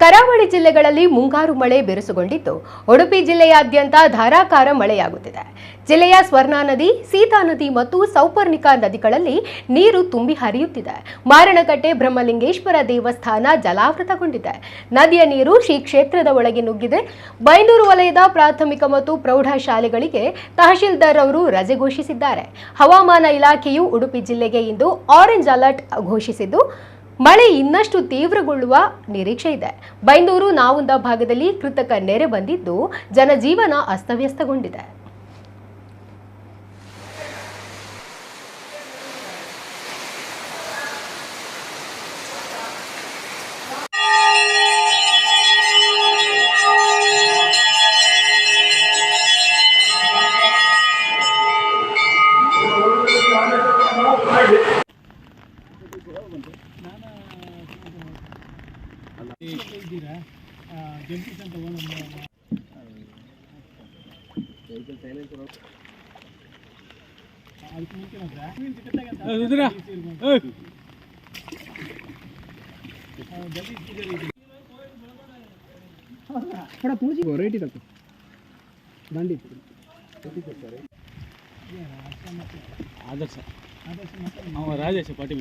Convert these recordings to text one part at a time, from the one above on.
ಕರಾವಳಿ ಜಿಲ್ಲೆಗಳಲ್ಲಿ ಮುಂಗಾರು ಮಳೆ ಬಿರುಸುಗೊಂಡಿದ್ದು ಉಡುಪಿ ಜಿಲ್ಲೆಯಾದ್ಯಂತ ಧಾರಾಕಾರ ಮಳೆಯಾಗುತ್ತಿದೆ. ಜಿಲ್ಲೆಯ ಸ್ವರ್ಣಾ ನದಿ, ಸೀತಾ ನದಿ ಮತ್ತು ಸೌಪರ್ಣಿಕಾ ನದಿಗಳಲ್ಲಿ ನೀರು ತುಂಬಿ ಹರಿಯುತ್ತಿದೆ. ಮಾರಣಕಟ್ಟೆ ಬ್ರಹ್ಮಲಿಂಗೇಶ್ವರ ದೇವಸ್ಥಾನ ಜಲಾವೃತಗೊಂಡಿದೆ. ನದಿಯ ನೀರು ಶ್ರೀ ಕ್ಷೇತ್ರದ ಒಳಗೆ ನುಗ್ಗಿದೆ. ಬೈಂದೂರು ವಲಯದ ಪ್ರಾಥಮಿಕ ಮತ್ತು ಪ್ರೌಢ ಶಾಲೆಗಳಿಗೆ ತಹಶೀಲ್ದಾರ್ ಅವರು ರಜೆ ಘೋಷಿಸಿದ್ದಾರೆ. ಹವಾಮಾನ ಇಲಾಖೆಯು ಉಡುಪಿ ಜಿಲ್ಲೆಗೆ ಇಂದು ಆರೆಂಜ್ ಅಲರ್ಟ್ ಘೋಷಿಸಿದ್ದು ಮಳೆ ಇನ್ನಷ್ಟು ತೀವ್ರಗೊಳ್ಳುವ ನಿರೀಕ್ಷೆ ಇದೆ. ಬೈಂದೂರು ನಾವುಂದ ಭಾಗದಲ್ಲಿ ಕೃತಕ ನೆರೆ ಬಂದಿದ್ದು ಜನಜೀವನ ಅಸ್ತವ್ಯಸ್ತಗೊಂಡಿದೆ. आदर्श राजेश पाटिल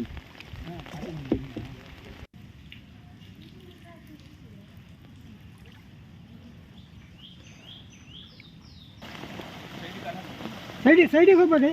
ಸೈಡಿಗೆ ಹೋಗ್ಬೇಡಿ.